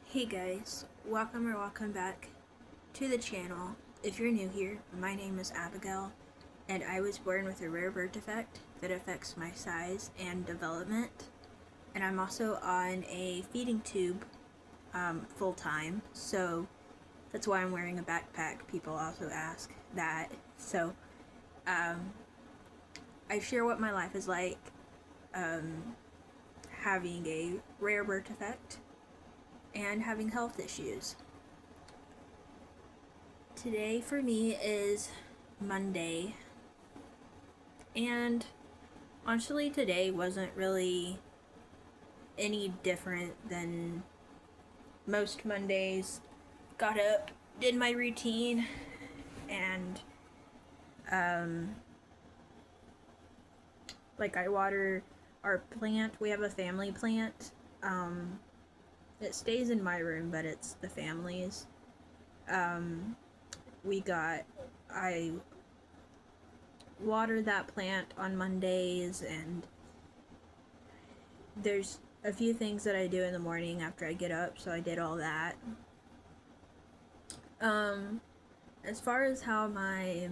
Hey guys, welcome back to the channel. If you're new here, my name is Abigail, and I was born with a rare birth defect that affects my size and development. And I'm also on a feeding tube full time, so that's why I'm wearing a backpack. People also ask that. So I share what my life is like having a rare birth defect and having health issues. Today for me is Monday, and honestly, today wasn't really any different than most Mondays. Got up, did my routine, and I water our plant. We have a family plant. It stays in my room, but it's the family's. I water that plant on Mondays, and there's a few things that I do in the morning after I get up, so I did all that. As far as how my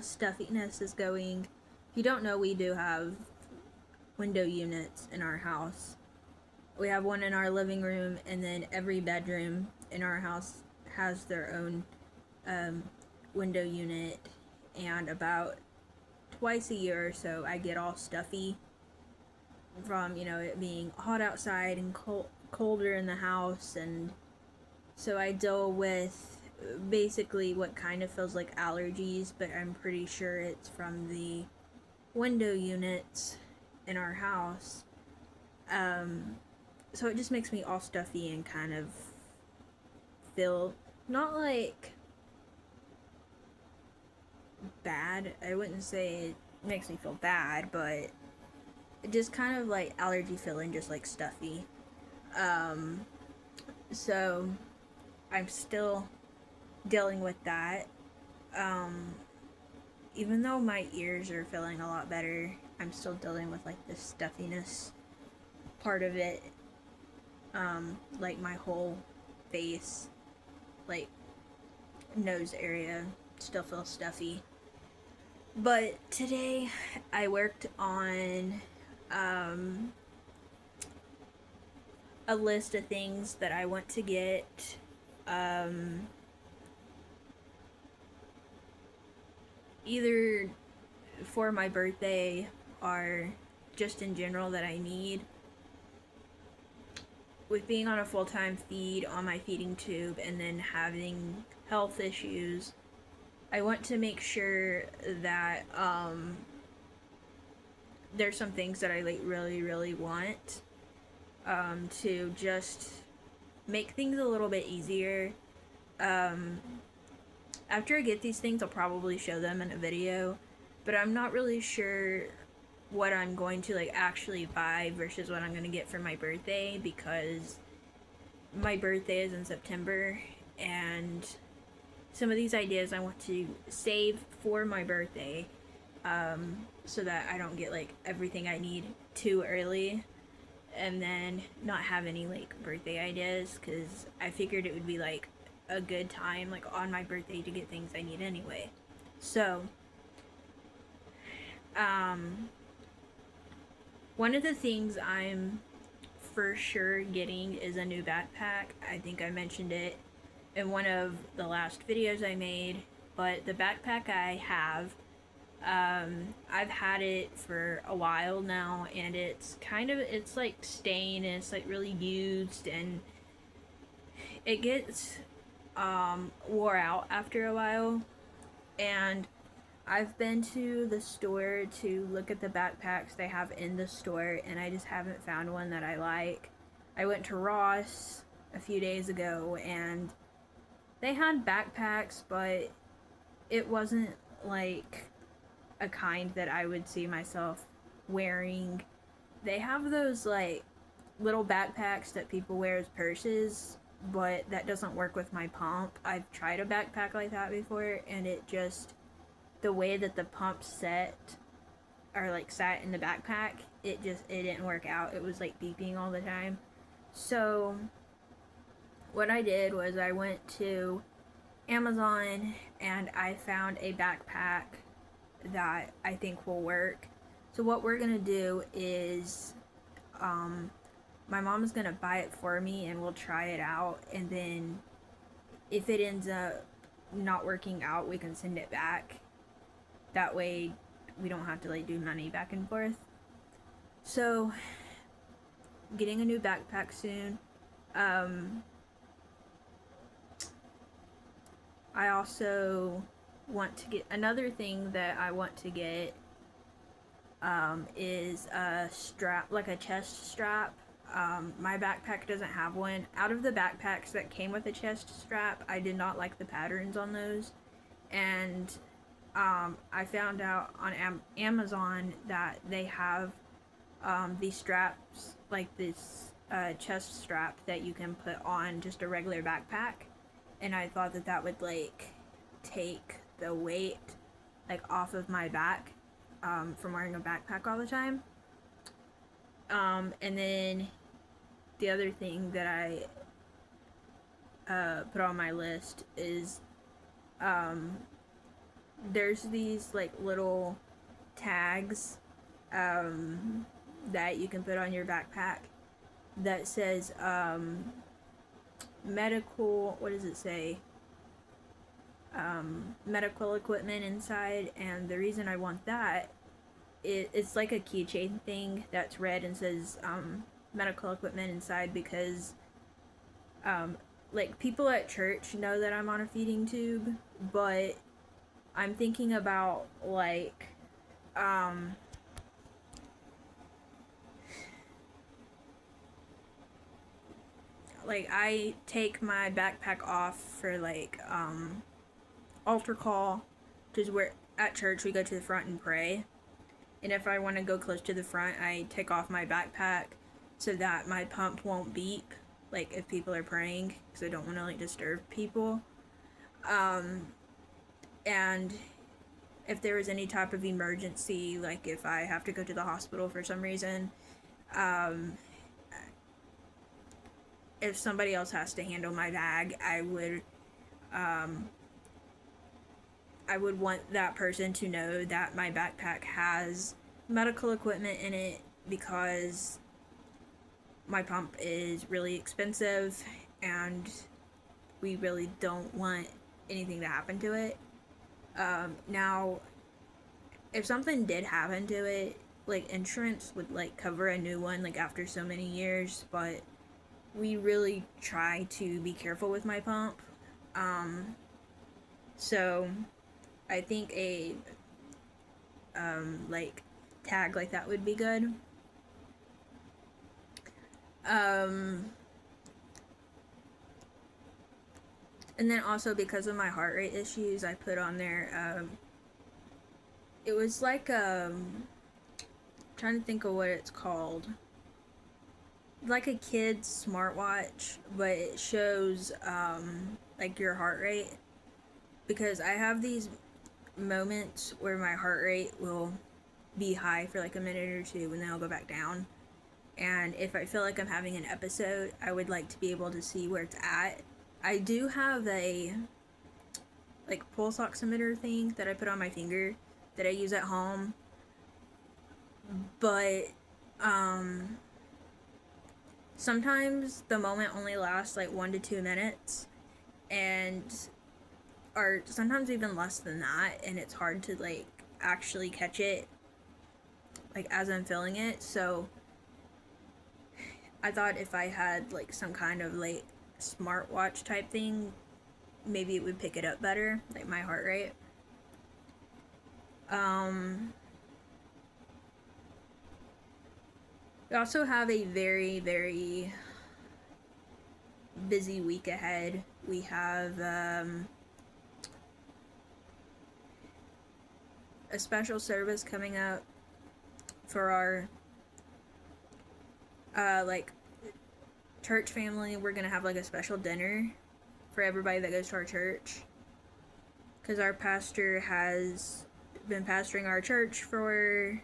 stuffiness is going, if you don't know, we do have window units in our house. We have one in our living room, and then every bedroom in our house has their own window unit, and about twice a year or so I get all stuffy from it being hot outside and colder in the house, and so I deal with basically what kind of feels like allergies, but I'm pretty sure it's from the window units in our house. So it just makes me all stuffy and kind of feel not like bad. I wouldn't say it makes me feel bad, but just kind of like allergy feeling, just like stuffy. So I'm still dealing with that. Even though my ears are feeling a lot better, I'm still dealing with like the stuffiness part of it. Like my whole face, like nose area, still feels stuffy. But today I worked on a list of things that I want to get either for my birthday or just in general that I need. With being on a full-time feed on my feeding tube and then having health issues, I want to make sure that there's some things that I like really want to just make things a little bit easier. After I get these things, I'll probably show them in a video, but I'm not really sure what I'm going to like actually buy versus what I'm going to get for my birthday, because my birthday is in September, and some of these ideas I want to save for my birthday, so that I don't get like everything I need too early and then not have any like birthday ideas, because I figured it would be like a good time like on my birthday to get things I need anyway. So one of the things I'm for sure getting is a new backpack. I think I mentioned it in one of the last videos I made, but the backpack I have, I've had it for a while now, and it's like stained, and it's like really used, and it gets wore out after a while. And I've been to the store to look at the backpacks they have in the store, and I just haven't found one that I like. I went to Ross a few days ago, and they had backpacks, but it wasn't like a kind that I would see myself wearing. They have those like little backpacks that people wear as purses, but that doesn't work with my pump. I've tried a backpack like that before, and it just, the way that the pump set or like sat in the backpack, it didn't work out. It was like beeping all the time. So what I did was I went to Amazon and I found a backpack that I think will work. So what we're gonna do is my mom's gonna buy it for me and we'll try it out, and then if it ends up not working out, we can send it back. That way we don't have to like do money back and forth. So getting a new backpack soon. I also want to get another thing that I want to get is a strap, like a chest strap. My backpack doesn't have one. Out of the backpacks that came with a chest strap, I did not like the patterns on those, and I found out on Amazon that they have these straps, like this chest strap that you can put on just a regular backpack, and I thought that that would like take the weight like off of my back from wearing a backpack all the time. And then the other thing that I put on my list is there's these like little tags that you can put on your backpack that says medical, what does it say? Medical equipment inside, and the reason I want that, it's like a keychain thing that's red and says medical equipment inside, because like people at church know that I'm on a feeding tube, but I'm thinking about like I take my backpack off for like altar call, which is where at church we go to the front and pray. And if I want to go close to the front, I take off my backpack so that my pump won't beep, like if people are praying, because I don't want to like disturb people. And if there is any type of emergency, like if I have to go to the hospital for some reason, if somebody else has to handle my bag, I would want that person to know that my backpack has medical equipment in it, because my pump is really expensive and we really don't want anything to happen to it. Now, if something did happen to it, like insurance would like cover a new one like after so many years, but we really try to be careful with my pump. So I think a like tag like that would be good. And then also because of my heart rate issues, I put on there it was like trying to think of what it's called, like a kid's smartwatch, but it shows like your heart rate, because I have these moments where my heart rate will be high for like a minute or two and then I'll go back down, and if I feel like I'm having an episode, I would like to be able to see where it's at. I do have a like pulse oximeter thing that I put on my finger that I use at home, but sometimes the moment only lasts like 1 to 2 minutes, and or sometimes even less than that, and it's hard to like actually catch it like as I'm feeling it. So I thought if I had like some kind of like smartwatch type thing, maybe it would pick it up better, like my heart rate. We also have a very, very busy week ahead. We have a special service coming up for our like church family. We're gonna have like a special dinner for everybody that goes to our church, because our pastor has been pastoring our church for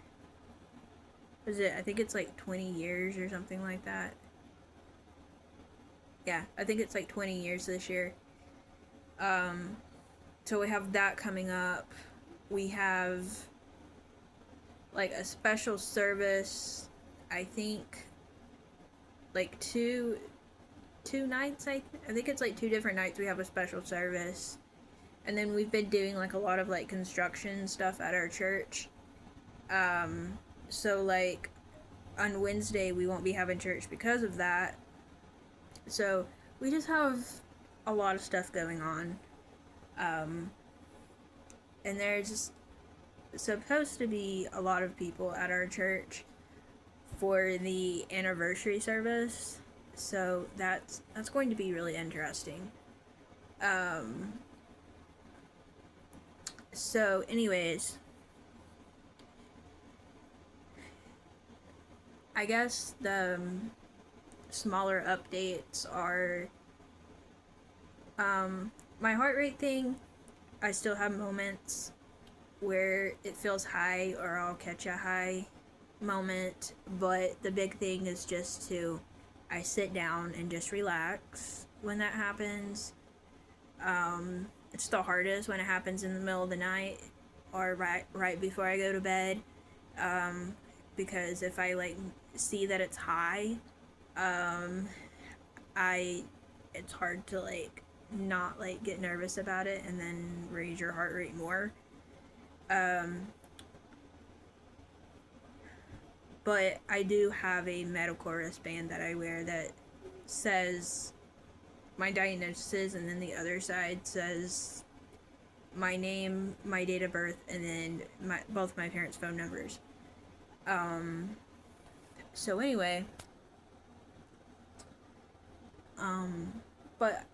is it? I think it's like 20 years or something like that. Yeah, I think it's like 20 years this year. So we have that coming up. We have like a special service. I think like two nights. I think it's like 2 different nights. We have a special service, and then we've been doing like a lot of like construction stuff at our church. So like on Wednesday we won't be having church because of that. So we just have a lot of stuff going on. And there's supposed to be a lot of people at our church for the anniversary service. So that's going to be really interesting. So anyways, I guess the smaller updates are my heart rate thing. I still have moments where it feels high or I'll catch a high moment, but the big thing is just I sit down and just relax when that happens. It's the hardest when it happens in the middle of the night or right before I go to bed, because if I like see that it's high, it's hard to like not like get nervous about it and then raise your heart rate more. But I do have a medical wristband that I wear that says my diagnosis, and then the other side says my name, my date of birth, and then both my parents' phone numbers. So anyway, but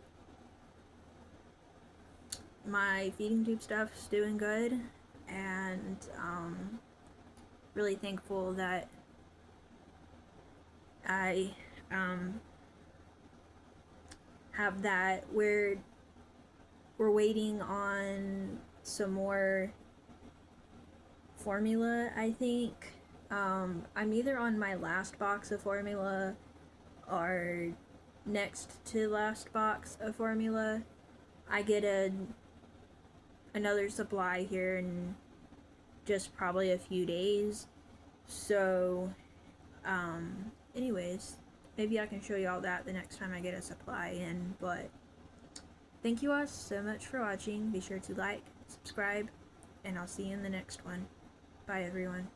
my feeding tube stuff's doing good, and really thankful that I have that. We're waiting on some more formula, I think. I'm either on my last box of formula or next to last box of formula. I get another supply here in just probably a few days. So, anyways, maybe I can show you all that the next time I get a supply in. But thank you all so much for watching. Be sure to like, subscribe, and I'll see you in the next one. Bye, everyone.